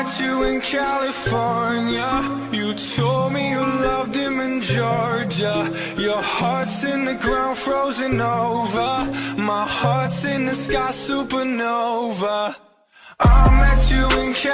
met you in California. You told me you loved him in Georgia. Your heart's in the ground, frozen over. My heart's in the sky, supernova. I met you in California.